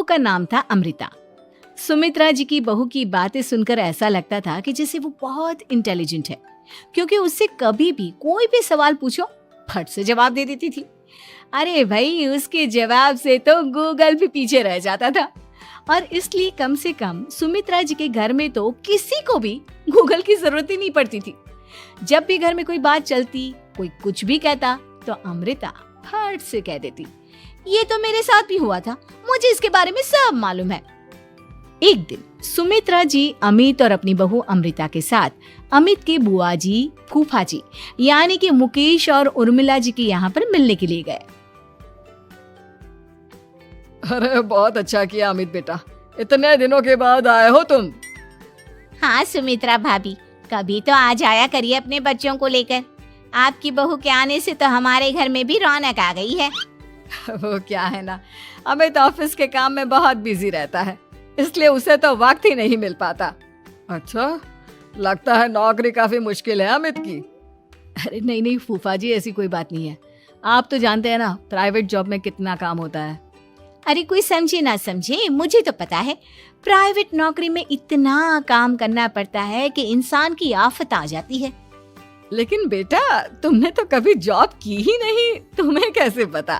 का नाम था अमृता। सुमित्रा जी की बहू की बातें सुनकर ऐसा लगता था कि जैसे वो बहुत इंटेलिजेंट है, क्योंकि उससे कभी भी कोई भी सवाल पूछो फट से जवाब दे देती थी। अरे भाई, उसके जवाब से तो गूगल भी पीछे रह जाता था। और इसलिए कम से कम सुमित्रा जी के घर में तो किसी को भी गूगल की जरूरत ही नहीं पड़ती थी। जब भी घर में कोई बात चलती, कोई कुछ भी कहता, तो अमृता फट से कह देती, ये तो मेरे साथ भी हुआ था, मुझे इसके बारे में सब मालूम है। एक दिन सुमित्रा जी अमित और अपनी बहू अमृता के साथ अमित के बुआ जी, फूफा जी यानी कि मुकेश और उर्मिला जी के यहाँ पर मिलने के लिए गए। अरे बहुत अच्छा किया अमित बेटा, इतने दिनों के बाद आए हो तुम। हाँ सुमित्रा भाभी, कभी तो आ जाया करिए अपने बच्चों को लेकर। आपकी बहू के आने से तो हमारे घर में भी रौनक आ गई है। वो क्या है ना, अमित ऑफिस के काम में बहुत बिजी रहता है, इसलिए उसे तो वक्त ही नहीं मिल पाता। अच्छा, लगता है नौकरी काफी मुश्किल है अमित की। अरे नहीं नहीं फूफा जी, ऐसी कोई बात नहीं है। आप तो जानते हैं ना प्राइवेट जॉब में कितना काम होता है। अरे कोई समझे ना समझे, मुझे तो पता है प्राइवेट नौकरी में इतना काम करना पड़ता है कि इंसान की आफत आ जाती है। लेकिन बेटा, तुमने तो कभी जॉब की ही नहीं, तुम्हें कैसे पता?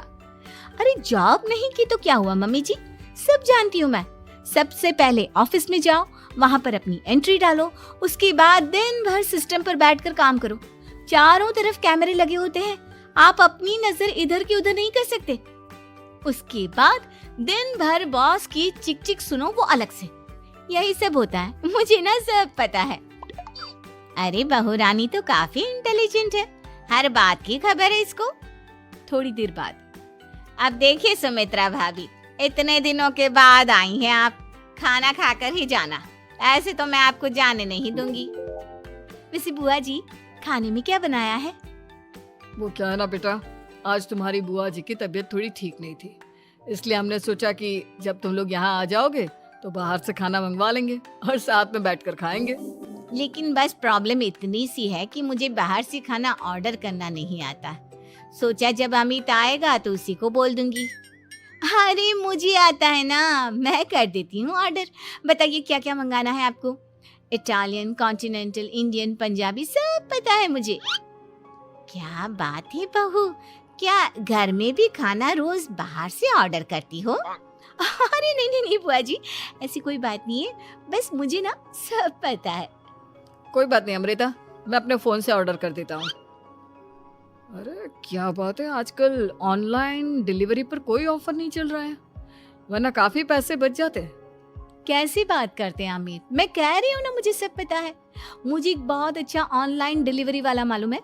अरे जॉब नहीं की तो क्या हुआ मम्मी जी, सब जानती हूँ मैं। सबसे पहले ऑफिस में जाओ, वहाँ पर अपनी एंट्री डालो, उसके बाद दिन भर सिस्टम पर बैठकर काम करो। चारों तरफ कैमरे लगे होते हैं, आप अपनी नजर इधर की उधर नहीं कर सकते। उसके बाद दिन भर बॉस की चिक चिक सुनो, वो अलग से। यही सब होता है, मुझे ना सब पता है। अरे बहू रानी तो काफी इंटेलिजेंट है, हर बात की खबर है इसको। थोड़ी देर बाद, अब देखिए सुमित्रा भाभी, इतने दिनों के बाद आई हैं आप, खाना खाकर ही जाना, ऐसे तो मैं आपको जाने नहीं दूंगी। वैसे बुआ जी, खाने में क्या बनाया है? वो क्या है ना बेटा, आज तुम्हारी बुआ जी की तबीयत थोड़ी ठीक नहीं थी, इसलिए हमने सोचा कि जब तुम लोग यहाँ आ जाओगे तो बाहर से खाना मंगवा लेंगे और साथ में बैठकर खाएंगे। लेकिन बस प्रॉब्लम इतनी सी है कि मुझे बाहर से खाना ऑर्डर करना नहीं आता। सोचा जब अमित आएगा तो उसी को बोल दूंगी। अरे मुझे आता है ना, मैं कर देती हूँ ऑर्डर। बताइए क्या क्या मंगाना है आपको? इटालियन, कॉन्टिनेंटल, इंडियन, पंजाबी, सब पता है मुझे। क्या बात है बहू, क्या घर में भी खाना रोज बाहर से ऑर्डर करती हो? अरे नहीं नहीं नहीं बुआ जी, ऐसी कोई बात नहीं है, बस मुझे ना सब पता है। कोई बात नहीं अमृता, मैं अपने फोन से ऑर्डर कर देता हूँ। अरे क्या बात है, आजकल ऑनलाइन डिलीवरी पर कोई ऑफर नहीं चल रहा है, वरना काफी पैसे बच जाते हैं। कैसी बात करते हैं अमित, मैं कह रही हूँ ना मुझे सब पता है। मुझे एक बहुत अच्छा ऑनलाइन डिलीवरी वाला मालूम है,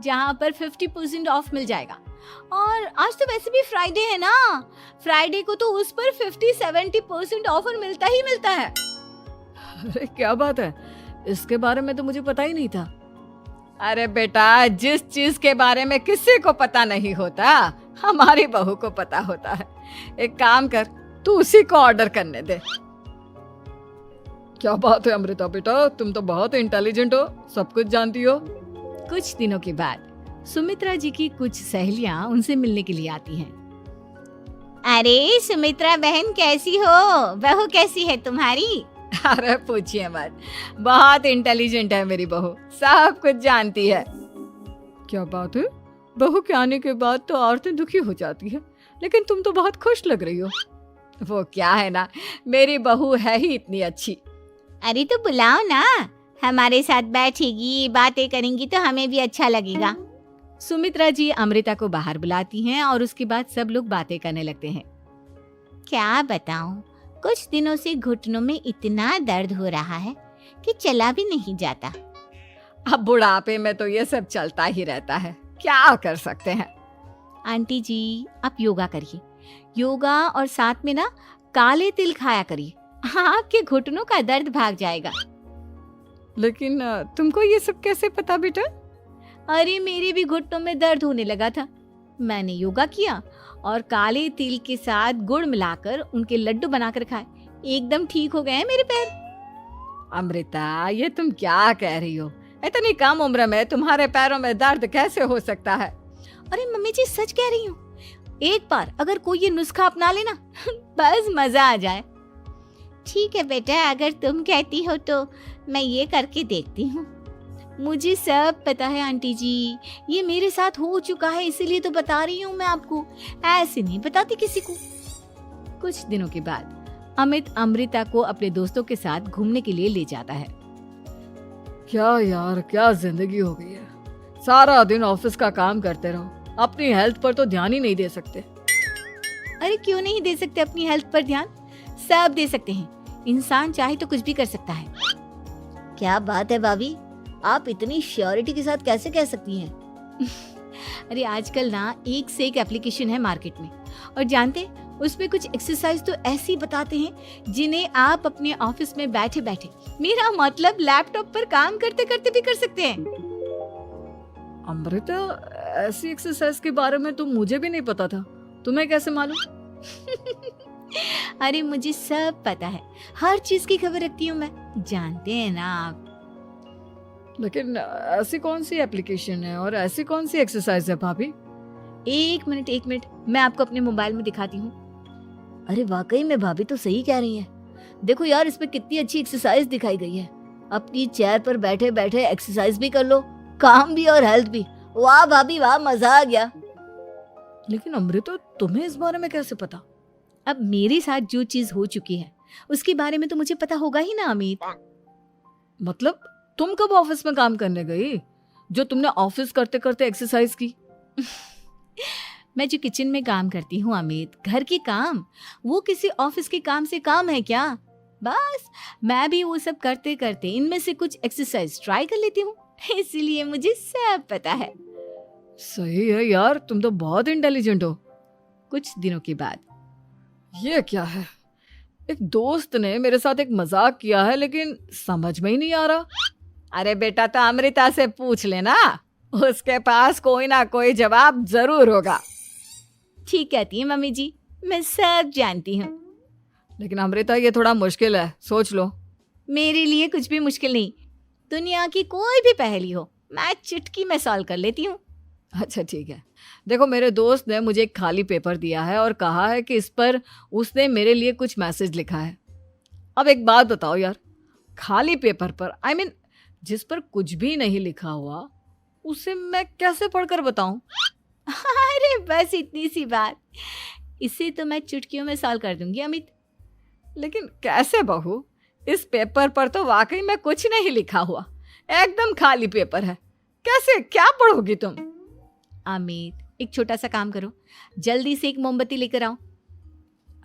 जहाँ पर 50% ऑफ मिल जाएगा। और आज तो वैसे भी फ्राइडे है ना, फ्राइडे को तो उस पर 50-70% ऑफर मिलता ही मिलता है। अरे क्या बात है, इसके बारे में तो मुझे पता ही नहीं था। अरे बेटा, जिस चीज के बारे में किसी को पता नहीं होता, हमारी बहू को पता होता है। एक काम कर, तू उसी को ऑर्डर करने दे। क्या बात है अमृता बेटा, तुम तो बहुत इंटेलिजेंट हो, सब कुछ जानती हो। कुछ दिनों के बाद सुमित्रा जी की कुछ सहेलियां उनसे मिलने के लिए आती हैं। अरे सुमित्रा बहन कैसी हो, बहू कैसी है तुम्हारी? अरे पूछिए मत, बहुत इंटेलिजेंट है मेरी बहू, सब कुछ जानती है। क्या बात है, बहू के आने के बाद तो औरतें दुखी हो जाती है, लेकिन तुम तो बहुत खुश लग रही हो। वो क्या है ना, मेरी बहू है ही इतनी अच्छी। अरे तो बुलाओ ना, हमारे साथ बैठेगी, बातें करेंगी तो हमें भी अच्छा लगेगा। सुमित्रा जी अमृता को बाहर बुलाती हैं और उसके बाद सब लोग बातें करने लगते हैं। क्या बताऊं, कुछ दिनों से घुटनों में इतना दर्द हो रहा है कि चला भी नहीं जाता। अब बुढ़ापे में तो ये सब चलता ही रहता है, क्या कर सकते हैं। आंटी जी, आप योगा करिए, योगा और साथ में ना काले तिल खाया करिए, आपके घुटनों का दर्द भाग जाएगा। लेकिन तुमको ये सब कैसे पता बेटा? अरे मेरे भी घुटनों में दर्द होने लगा था, मैंने योगा किया और काले तिल के साथ गुड़ मिलाकर उनके लड्डू बनाकर खाए, एकदम ठीक हो गए हैं मेरे पैर। अमृता, ये तुम क्या कह रही हो? इतनी कम उम्र में तुम्हारे पैरों में दर्द कैसे हो सकता है? अरे मम्मी जी, सच कह रही हूँ, एक बार अगर कोई ये नुस्खा अपना लेना बस मजा आ जाए। ठीक है बेटा, अगर तुम कहती हो तो मैं ये करके देखती हूँ। मुझे सब पता है आंटी जी, ये मेरे साथ हो चुका है, इसीलिए तो बता रही हूँ मैं आपको, ऐसे नहीं बताती किसी को। कुछ दिनों के बाद अमित अमृता को अपने दोस्तों के साथ घूमने के लिए ले जाता है। क्या यार, क्या जिंदगी हो गई है। सारा दिन ऑफिस का काम करते रहो, अपनी हेल्थ पर तो ध्यान ही नहीं दे सकते। अरे क्यों नहीं दे सकते अपनी हेल्थ पर ध्यान, सब दे सकते हैं। इंसान चाहे तो कुछ भी कर सकता है। क्या बात है भाभी, आप इतनी श्योरिटी के साथ कैसे कह सकती हैं? अरे आजकल ना एक से एक एप्लीकेशन है मार्केट में, और जानते उसमें कुछ एक्सरसाइज तो ऐसी बताते हैं जिन्हें आप अपने ऑफिस में बैठे बैठे, मेरा मतलब लैपटॉप पर काम करते करते भी कर सकते हैं। अमृता, ऐसी एक्सरसाइज के बारे में तो मुझे भी नहीं पता था, तुम्हें कैसे मालूम? अरे मुझे सब पता है, हर चीज की खबर रखती हूँ मैं, जानते हैं ना आप। लेकिन ऐसी कौन सी एप्लीकेशन है और ऐसी कौन सी एक्सरसाइज है भाभी? एक मिनट, मैं आपको अपने मोबाइल में दिखाती हूँ। अरे वाकई में भाभी तो सही कह रही हैं। देखो यार, इसमें कितनी अच्छी एक्सरसाइज दिखाई गई है। अपनी चेयर पर बैठे बैठे एक्सरसाइज भी कर लो, काम भी और हेल्थ भी। वाह भाभी वाह, मजा आ गया। लेकिन अमृता, तुम्हें इस बारे में कैसे पता? अब मेरे साथ जो चीज हो चुकी है उसके बारे में तो मुझे पता होगा ही ना अमित। मतलब तुम कब ऑफिस में काम करने गई जो तुमने ऑफिस करते करते एक्सरसाइज की? मैं जो किचन में काम करती हूँ अमित, घर के काम, वो किसी ऑफिस के काम से काम है क्या? बस मैं भी वो सब करते करते इनमें से कुछ एक्सरसाइज ट्राई कर लेती हूँ, इसीलिए मुझे सब पता है। सही है यार, तुम तो बहुत इंटेलिजेंट हो। कुछ दिनों के बाद, ये क्या है, एक दोस्त ने मेरे साथ एक मजाक किया है लेकिन समझ में ही नहीं आ रहा। अरे बेटा, तो अमृता से पूछ लेना, उसके पास कोई ना कोई जवाब जरूर होगा। ठीक कहती है मम्मी जी, मैं सब जानती हूँ। लेकिन अमृता, ये थोड़ा मुश्किल है, सोच लो। मेरे लिए कुछ भी मुश्किल नहीं, दुनिया की कोई भी पहेली हो मैं चुटकी में सॉल्व कर लेती हूँ। अच्छा ठीक है, देखो मेरे दोस्त ने मुझे एक खाली पेपर दिया है और कहा है कि इस पर उसने मेरे लिए कुछ मैसेज लिखा है। अब एक बात बताओ यार, खाली पेपर पर, आई मीन जिस पर कुछ भी नहीं लिखा हुआ, उसे मैं कैसे पढ़कर बताऊं? अरे बस इतनी सी बात, इसे तो मैं चुटकियों में सॉल्व कर दूंगी अमित। लेकिन कैसे बहू, इस पेपर पर तो वाकई में कुछ नहीं लिखा हुआ, एकदम खाली पेपर है, कैसे, क्या पढ़ोगी तुम? अमित, एक छोटा सा काम करो, जल्दी से एक मोमबत्ती लेकर आओ।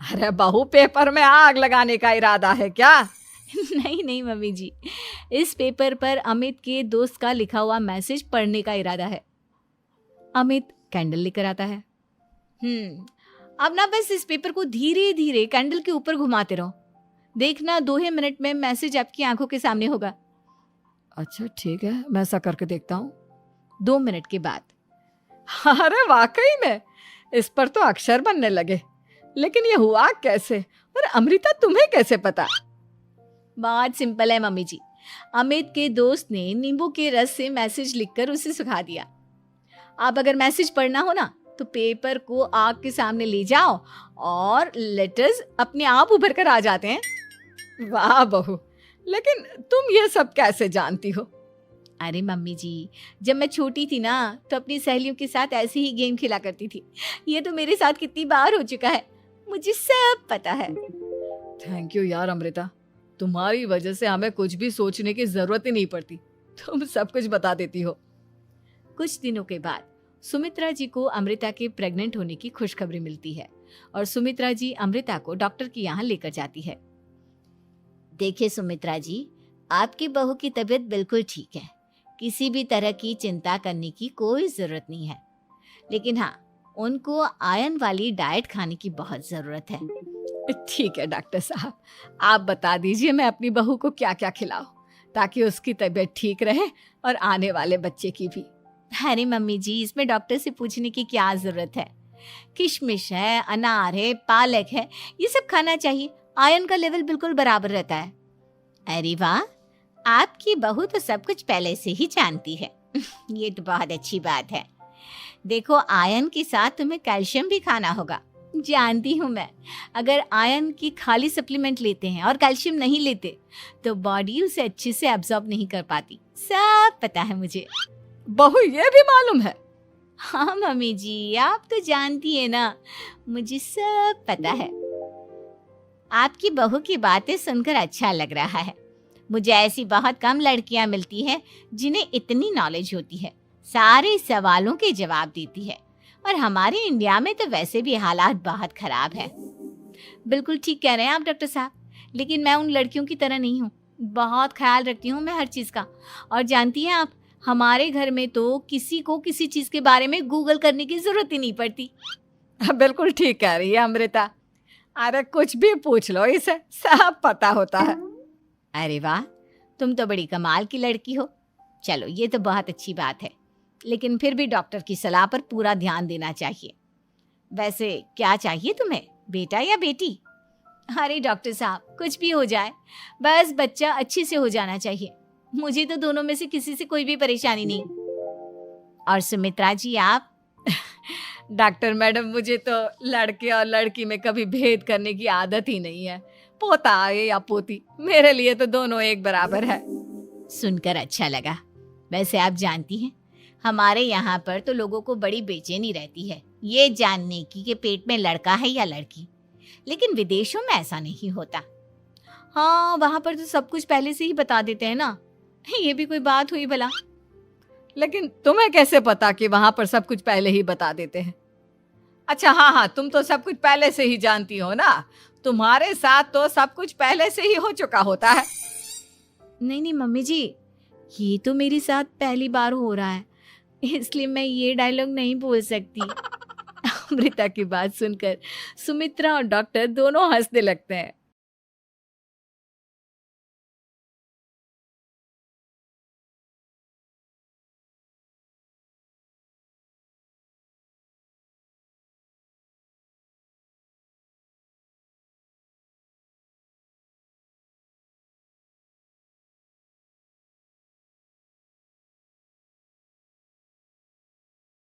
अरे बहू, पेपर में आग लगाने का इरादा है क्या? नहीं मम्मी जी, इस पेपर पर अमित के दोस्त का लिखा हुआ मैसेज पढ़ने का इरादा है। अमित कैंडल लेकर आता है। अब ना बस इस पेपर को धीरे धीरे कैंडल के ऊपर घुमाते रहो, देखना 2 ही मिनट में मैसेज आपकी आंखों के सामने होगा। अच्छा ठीक है, मैं ऐसा करके देखता हूँ। 2 मिनट के बाद, अरे वाकई में इस पर तो अक्षर बनने लगे, लेकिन ये हुआ कैसे? और अमृता, तुम्हें कैसे पता? बहुत सिंपल है मम्मी जी, अमित के दोस्त ने नींबू के रस से मैसेज लिखकर उसे सुखा दिया। आप अगर मैसेज पढ़ना हो ना तो पेपर को आग के सामने ले जाओ और लेटर्स अपने आप उभर कर आ जाते हैं। वाह बहू, लेकिन तुम ये सब कैसे जानती हो? अरे मम्मी जी, जब मैं छोटी थी ना तो अपनी सहेलियों के साथ ऐसे ही गेम खेला करती थी। ये तो मेरे साथ कितनी बार हो चुका है, मुझे सब पता है। थैंक यू यार अमृता, तुम्हारी वजह से हमें कुछ भी सोचने की जरूरत ही नहीं पड़ती, तुम सब कुछ बता देती हो। कुछ दिनों के बाद सुमित्रा जी को अमृता के प्रेग्नेंट होने की खुशखबरी मिलती है और सुमित्रा जी अमृता को डॉक्टर के यहाँ लेकर जाती है। देखिए सुमित्रा जी, आपकी बहू की तबीयत बिल्कुल ठीक है, किसी भी तरह की चिंता करने की कोई जरूरत नहीं है। लेकिन हाँ, उनको आयरन वाली डाइट खाने की बहुत जरूरत है। ठीक है डॉक्टर साहब, आप बता दीजिए मैं अपनी बहू को क्या क्या खिलाऊं ताकि उसकी तबीयत ठीक रहे और आने वाले बच्चे की भी। अरे मम्मी जी, इसमें डॉक्टर से पूछने की क्या जरूरत है, किशमिश है, अनार है, पालक है, ये सब खाना चाहिए, आयरन का लेवल बिल्कुल बराबर रहता है। अरे वाह, आपकी बहू तो सब कुछ पहले से ही जानती है। ये तो बहुत अच्छी बात है। देखो, आयरन के साथ तुम्हें कैल्शियम भी खाना होगा। जानती हूँ मैं, अगर आयरन की खाली सप्लीमेंट लेते हैं और कैल्शियम नहीं लेते तो बॉडी उसे अच्छे से एब्जॉर्ब नहीं कर पाती। सब पता है मुझे। बहू ये भी मालूम है? हाँ मम्मी जी, आप तो जानती है ना, मुझे सब पता है। आपकी बहू की बातें सुनकर अच्छा लग रहा है। मुझे ऐसी बहुत कम लड़कियां मिलती हैं जिन्हें इतनी नॉलेज होती है, सारे सवालों के जवाब देती है। और हमारे इंडिया में तो वैसे भी हालात बहुत खराब है। बिल्कुल ठीक कह रहे हैं आप डॉक्टर साहब, लेकिन मैं उन लड़कियों की तरह नहीं हूँ। बहुत ख्याल रखती हूँ मैं हर चीज़ का। और जानती हैं आप, हमारे घर में तो किसी को किसी चीज़ के बारे में गूगल करने की ज़रूरत ही नहीं पड़ती। बिल्कुल ठीक कह रही है अमृता। अरे कुछ भी पूछ लो, इसे सब पता होता है। अरे वाह, तुम तो बड़ी कमाल की लड़की हो। चलो, ये तो बहुत अच्छी बात है, लेकिन फिर भी डॉक्टर की सलाह पर पूरा ध्यान देना चाहिए। वैसे क्या चाहिए तुम्हें, बेटा या बेटी? अरे डॉक्टर साहब, कुछ भी हो जाए, बस बच्चा अच्छे से हो जाना चाहिए। मुझे तो दोनों में से किसी से कोई भी परेशानी नहीं। और सुमित्रा जी, आप? डॉक्टर मैडम, मुझे तो लड़के और लड़की में कभी भेद करने की आदत ही नहीं है। पोता आए या पोती, मेरे लिए तो दोनों एक बराबर है। सुनकर अच्छा लगा। वैसे आप जानती हैं, हमारे यहाँ पर तो लोगों को बड़ी बेचैनी रहती है ये जानने की कि पेट में लड़का है या लड़की, लेकिन विदेशों में ऐसा नहीं होता। हाँ, वहाँ पर तो सब कुछ पहले से ही बता देते हैं ना। ये भी कोई बात हुई भला? लेकिन तुम्हें कैसे पता कि वहां पर सब कुछ पहले ही बता देते हैं? अच्छा हाँ, तुम तो सब कुछ पहले से ही जानती हो ना। तुम्हारे साथ तो सब कुछ पहले से ही हो चुका होता है। नहीं मम्मी जी, ये तो मेरे साथ पहली बार हो रहा है, इसलिए मैं ये डायलॉग नहीं बोल सकती। अमृता की बात सुनकर सुमित्रा और डॉक्टर दोनों हंसने लगते हैं।